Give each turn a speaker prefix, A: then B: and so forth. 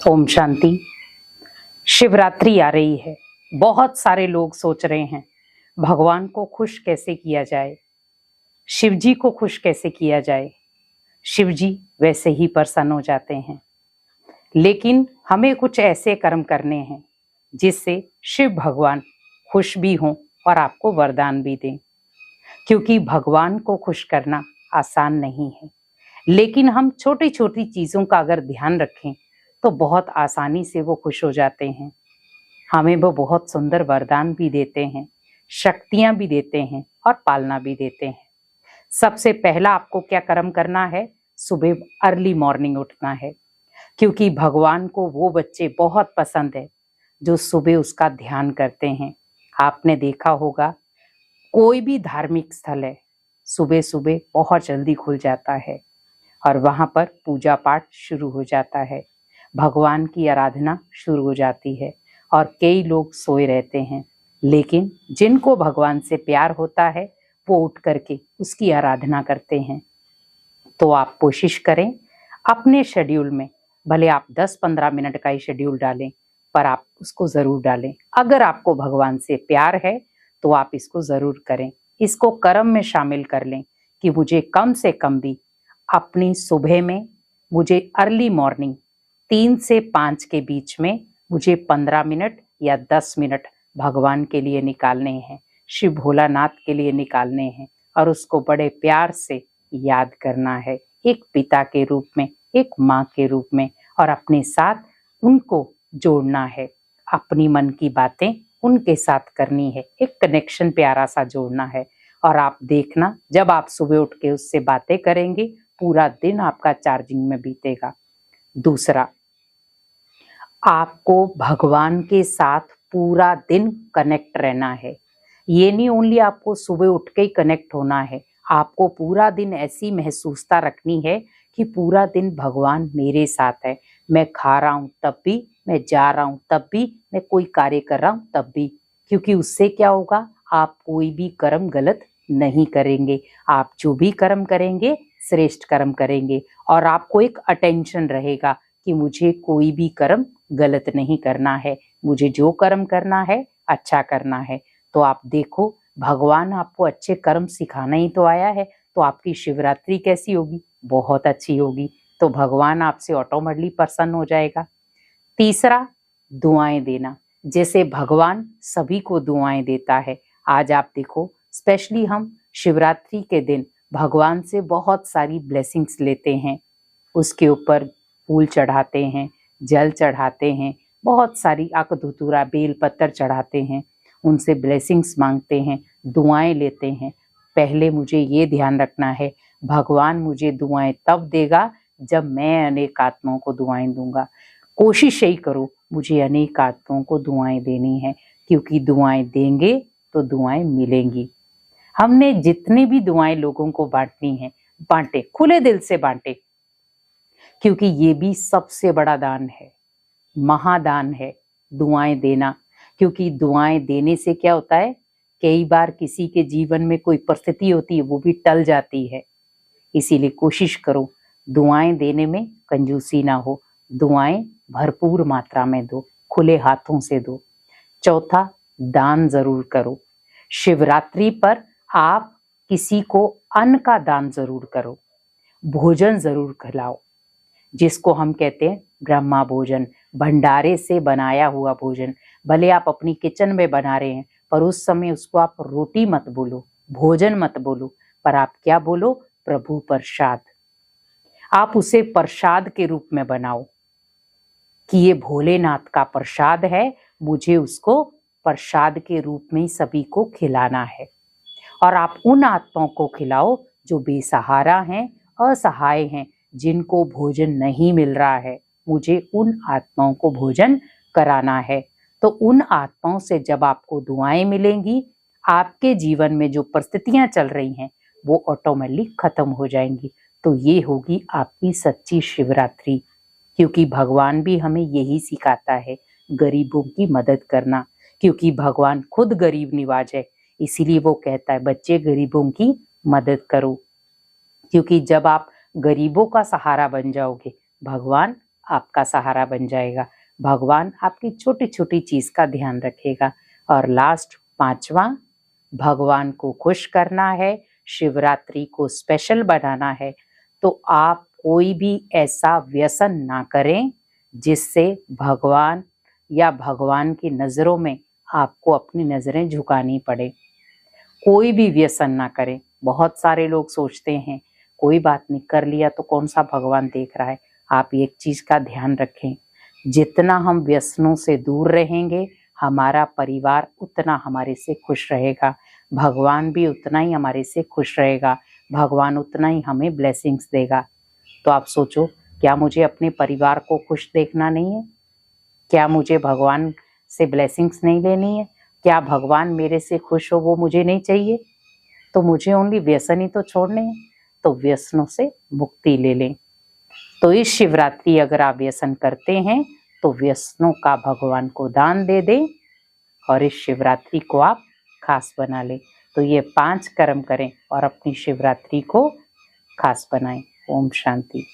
A: ओम शांति। शिवरात्रि आ रही है। बहुत सारे लोग सोच रहे हैं भगवान को खुश कैसे किया जाए, शिव जी को खुश कैसे किया जाए। शिव जी वैसे ही प्रसन्न हो जाते हैं, लेकिन हमें कुछ ऐसे कर्म करने हैं जिससे शिव भगवान खुश भी हों और आपको वरदान भी दें। क्योंकि भगवान को खुश करना आसान नहीं है, लेकिन हम छोटी छोटी चीजों का अगर ध्यान रखें तो बहुत आसानी से वो खुश हो जाते हैं। हमें वो बहुत सुंदर वरदान भी देते हैं, शक्तियां भी देते हैं और पालना भी देते हैं। सबसे पहला आपको क्या कर्म करना है? सुबह अर्ली मॉर्निंग उठना है, क्योंकि भगवान को वो बच्चे बहुत पसंद है जो सुबह उसका ध्यान करते हैं। आपने देखा होगा कोई भी धार्मिक स्थल है, सुबह सुबह बहुत जल्दी खुल जाता है और वहां पर पूजा पाठ शुरू हो जाता है, भगवान की आराधना शुरू हो जाती है और कई लोग सोए रहते हैं। लेकिन जिनको भगवान से प्यार होता है वो उठ करके उसकी आराधना करते हैं। तो आप कोशिश करें अपने शेड्यूल में, भले आप 10-15 मिनट का ही शेड्यूल डालें, पर आप उसको जरूर डालें। अगर आपको भगवान से प्यार है तो आप इसको जरूर करें, इसको कर्म में शामिल कर लें कि मुझे कम से कम भी अपनी सुबह में, मुझे अर्ली मॉर्निंग 3 से 5 के बीच में मुझे 15 मिनट या 10 मिनट भगवान के लिए निकालने हैं, शिव भोलानाथ के लिए निकालने हैं और उसको बड़े प्यार से याद करना है, एक पिता के रूप में, एक माँ के रूप में, और अपने साथ उनको जोड़ना है। अपनी मन की बातें उनके साथ करनी है, एक कनेक्शन प्यारा सा जोड़ना है। और आप देखना जब आप सुबह उठ के उससे बातें करेंगे पूरा दिन आपका चार्जिंग में बीतेगा। दूसरा, आपको भगवान के साथ पूरा दिन कनेक्ट रहना है। ये नहीं ओनली आपको सुबह उठ के ही कनेक्ट होना है, आपको पूरा दिन ऐसी महसूसता रखनी है कि पूरा दिन भगवान मेरे साथ है। मैं खा रहा हूँ तब भी, मैं जा रहा हूँ तब भी, मैं कोई कार्य कर रहा हूँ तब भी। क्योंकि उससे क्या होगा, आप कोई भी कर्म गलत नहीं करेंगे। आप जो भी कर्म करेंगे श्रेष्ठ कर्म करेंगे और आपको एक अटेंशन रहेगा कि मुझे कोई भी कर्म गलत नहीं करना है, मुझे जो कर्म करना है अच्छा करना है। तो आप देखो भगवान आपको अच्छे कर्म सिखाना ही तो आया है, तो आपकी शिवरात्रि कैसी होगी? बहुत अच्छी होगी। तो भगवान आपसे ऑटोमेटिकली प्रसन्न हो जाएगा। तीसरा, दुआएं देना। जैसे भगवान सभी को दुआएं देता है, आज आप देखो स्पेशली हम शिवरात्रि के दिन भगवान से बहुत सारी ब्लेसिंग्स लेते हैं, उसके ऊपर फूल चढ़ाते हैं, जल चढ़ाते हैं, बहुत सारी अकधतूरा बेल पत्तर चढ़ाते हैं, उनसे ब्लेसिंग्स मांगते हैं, दुआएं लेते हैं। पहले मुझे ये ध्यान रखना है, भगवान मुझे दुआएं तब देगा जब मैं अनेक आत्माओं को दुआएं दूंगा। कोशिश यही करो मुझे अनेक आत्माओं को दुआएं देनी है, क्योंकि दुआएं देंगे तो दुआएं मिलेंगी। हमने जितनी भी दुआएं लोगों को बांटनी है बांटे, खुले दिल से बांटे, क्योंकि ये भी सबसे बड़ा दान है, महादान है दुआएं देना। क्योंकि दुआएं देने से क्या होता है, कई बार किसी के जीवन में कोई परिस्थिति होती है वो भी टल जाती है। इसीलिए कोशिश करो दुआएं देने में कंजूसी ना हो, दुआएं भरपूर मात्रा में दो, खुले हाथों से दो। चौथा, दान जरूर करो। शिवरात्रि पर आप किसी को अन्न का दान जरूर करो, भोजन जरूर खिलाओ, जिसको हम कहते हैं ब्रह्मा भोजन, भंडारे से बनाया हुआ भोजन। भले आप अपनी किचन में बना रहे हैं, पर उस समय उसको आप रोटी मत बोलो, भोजन मत बोलो, पर आप क्या बोलो, प्रभु प्रसाद। आप उसे प्रसाद के रूप में बनाओ कि ये भोलेनाथ का प्रसाद है, मुझे उसको प्रसाद के रूप में सभी को खिलाना है। और आप उन आत्माओं को खिलाओ जो बेसहारा हैं, असहाय हैं, जिनको भोजन नहीं मिल रहा है, मुझे उन आत्माओं को भोजन कराना है। तो उन आत्माओं से जब आपको दुआएं मिलेंगी, आपके जीवन में जो परिस्थितियां चल रही हैं वो ऑटोमेटिकली खत्म हो जाएंगी। तो ये होगी आपकी सच्ची शिवरात्रि। क्योंकि भगवान भी हमें यही सिखाता है, गरीबों की मदद करना। क्योंकि भगवान खुद गरीब निवाज है, इसीलिए वो कहता है बच्चे गरीबों की मदद करो। क्योंकि जब आप गरीबों का सहारा बन जाओगे, भगवान आपका सहारा बन जाएगा। भगवान आपकी छोटी छोटी चीज का ध्यान रखेगा। और लास्ट 5वां, भगवान को खुश करना है, शिवरात्रि को स्पेशल बनाना है, तो आप कोई भी ऐसा व्यसन ना करें जिससे भगवान या भगवान की नजरों में आपको अपनी नजरें झुकानी पड़े। कोई भी व्यसन ना करें। बहुत सारे लोग सोचते हैं कोई बात नहीं, कर लिया तो कौन सा भगवान देख रहा है। आप एक चीज का ध्यान रखें, जितना हम व्यसनों से दूर रहेंगे हमारा परिवार उतना हमारे से खुश रहेगा, भगवान भी उतना ही हमारे से खुश रहेगा, भगवान उतना ही हमें ब्लेसिंग्स देगा। तो आप सोचो, क्या मुझे अपने परिवार को खुश देखना नहीं है? क्या मुझे भगवान से ब्लेसिंग्स नहीं लेनी है? क्या भगवान मेरे से खुश हो वो मुझे नहीं चाहिए? तो मुझे ओनली व्यसन ही तो छोड़ने हैं। तो व्यसनों से मुक्ति ले लें। तो इस शिवरात्रि अगर आप व्यसन करते हैं तो व्यसनों का भगवान को दान दे दें और इस शिवरात्रि को आप खास बना लें। तो ये 5 कर्म करें और अपनी शिवरात्रि को खास बनाएं। ओम शांति।